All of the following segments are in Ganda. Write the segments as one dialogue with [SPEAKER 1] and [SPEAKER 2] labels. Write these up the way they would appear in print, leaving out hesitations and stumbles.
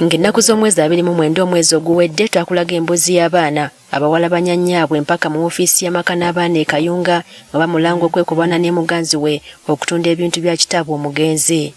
[SPEAKER 1] Ng'ennaku z'omwezi 29 omwezi oguwedde twakulaga emboozi y'abaana abawala banyannyaabwe mpaka mu ofiisi y'amaka n'abaana e Kayunga nga bamulanga okwekubana ne muganzi we okutunda ebintu bya kitaabwe omugenzi.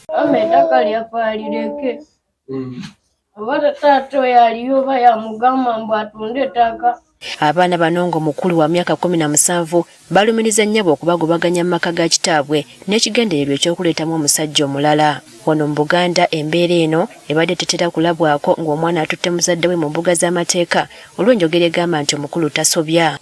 [SPEAKER 1] Abaana bano ng'omukulu wa myaka 17 balumiriza nnyabo okubagobaganya mu maka ga kitaabwe n'ekigendererwa eky'okuleetamu omusajja omulala. Wano mu Buganda embeera eno ebadde tetera kulabwako ng'omwana atutte muzadde we mu mbuga z'amateeka olw'enjogera egamba nti omukulu tasobya.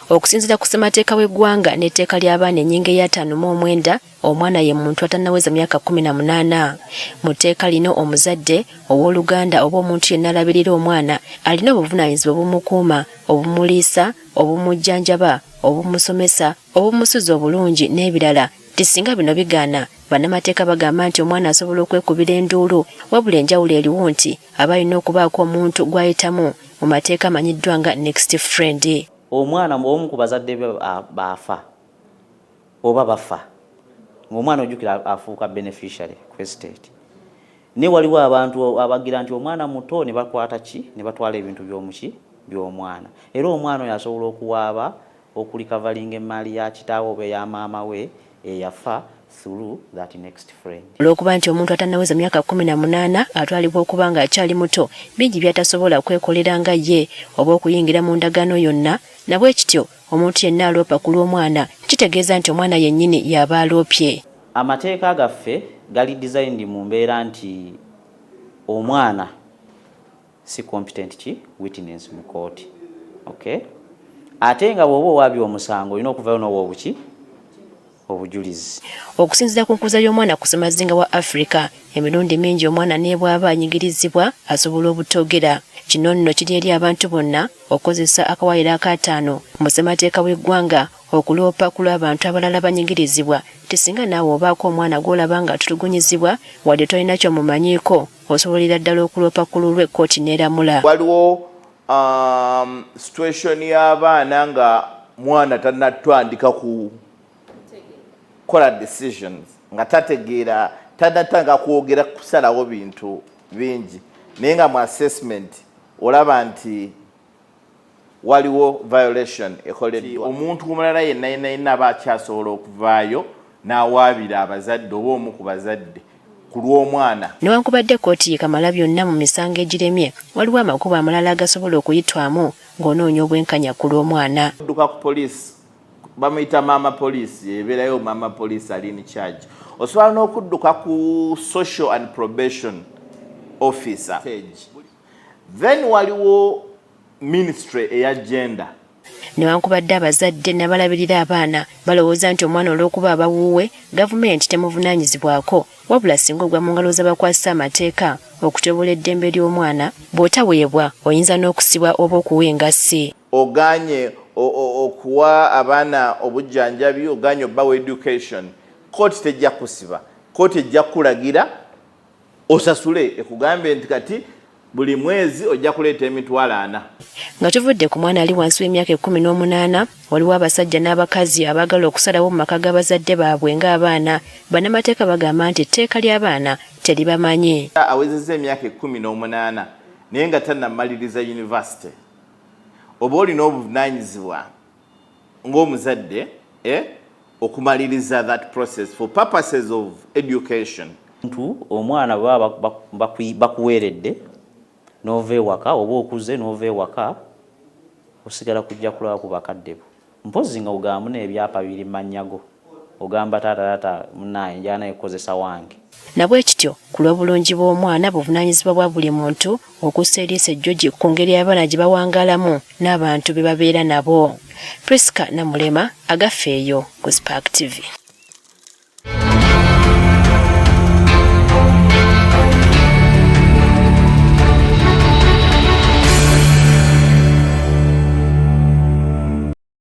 [SPEAKER 1] Okusinziira ku ssemateeka w'eggwanga n'etteeka ly'abaana ennyingo eya 59 omwana ye muntu atannaweza myaka 18. Mu tteeka lino omuzadde ow'oluganda oba omuntu yenna alabirira omwana alina obuvunaanyizibwa obumukuuma, obumuliisa, obumujjanjaba, obumusomesa, obumusuza obulungi n'ebirala. Tisinga bino bigaana bannamateeka bagamba nti omwana asobola okwekubira enduulu wabula enjawulo eriwo nti aba alina okubaako omuntu gw'ayitamu mu mateeka amanyiddwa nga next friend.
[SPEAKER 2] Omwana omu ku bazadde baafa oba bafa ng'omwana ojjukira afuuka beneficiary ku estate. Ne waliwo abantu abagira nti omwana muto ne bakwata ki ne batwala ebintu by'omwana. Era omwana oyo asobola okuwaaba okulikavalinga emmaali ya kitaawe oba eya maama we eyafa through that next friend.
[SPEAKER 1] Olw'okuba nti omuntu atannaweza myaka 18 atwalibwa okuba nga akyali muto bingi by'atasobola kwekolera nga ye oba okuyingira mu ndagaano yonna, nabwe kityo omuntu yenna aloopa ku lw'omwana kitegeeza nti omwana yennyini y'aba aloopye.
[SPEAKER 2] Amateeka gaffe gali designed mu mbeera nti omwana si competent witness mu court. Okay? Ate nga bw'oba owaabye omusango olina okuvayo n'owa obujulizi.
[SPEAKER 1] Okusinziira ku nkuza y'omwana ku ssemazinga wa Africa, emirundi mingi omwana ne bw'aba anyigirizibwa asobola obutogera. Kino nno kiri eri abantu bonna okozesa akawaayiro aka5 mu ssemateeka w'eggwanga okuloopa ku lw'abantu abalala banyigirizibwa. Tisinga naawe obaako omwana gw'olaba nga atulugunyizibwa wadde tolina ky'omumanyiiko osobolera ddala okuloopa ku lulwe kkooti n'eramula.
[SPEAKER 3] Waliwo situation y'abaana nga mwana tannatandika ku kola decisions nga tategeera tanatanga kwogera kusalawo bintu bingi naye nga mu assessment olaba nti waliwo violation ekoleddwa. Omuntu omulala yenna aba akyasobola okuvaayo n'awaabira abazadde oba omu ku bazadde ku lw'omwana.
[SPEAKER 1] Newankubadde kkooti yekamala byonna mu misango egiremye, waliwo amakubo amalala agasobola okuyitwamu ng'onoonya obwenkanya ku lw'omwana.
[SPEAKER 3] Odduka ku poliisi bamuyita mama poliisi, ebeerayo mama poliisi ali in charge. Osobola n'okudduka ku social and probation officer. Then waliwo ministry eya gender.
[SPEAKER 1] Newankubadde abazadde n'abalabirira abaana balowooza nti omwana olw'okuba abawuuwe gavumenti temuvunaanyizibwako wabula singa ogwa mu ngalo z'abakwasisa amateeka okutobola eddembe ly'omwana bw'otaweebwa oyinza n'okusibwa oba okuwa engassi.
[SPEAKER 3] Oganye okuwa abaana obujjanjabi, oganye obbawa education, kooti tejja kusiba, kooti ejja kulagira osasule ekugambe nti kati buli mwezi ojja kuleeta emitwalo 4.
[SPEAKER 1] Nga tuvudde ku mwana ali wansi w'emyaka 18 waliwo abasajja n'abakazi abaagala okusalawo mu maka g'abazadde baabwe ng'abaana. Bannamateeka bagamba nti etteeka ly'abaana teribamanyi.
[SPEAKER 3] Awezezza emyaka 18 naye nga tannamaliriza university oba olina obuvunaanyizibwa ng'omuzadde okumaliriza that process for purposes of education.
[SPEAKER 2] Omwana baba bakuweeredde n'ova ewaka oba okuze n'ova ewaka osigala kujja kulaba ku bakadde bo. Mpozi nga ogamba n'ebyapa biri mannyago ogamba taata munaye njana ekozesa wange.
[SPEAKER 1] Nabwe kityo ku lw'obulungi bw'omwana buvunaanyizibwa bwa buli muntu okussa eriiso ejjogi ku ngeri abaana gye bawangaalamu n'abantu be babeera nabo. Priska Namulema, Agafeeyo ku Spark TV.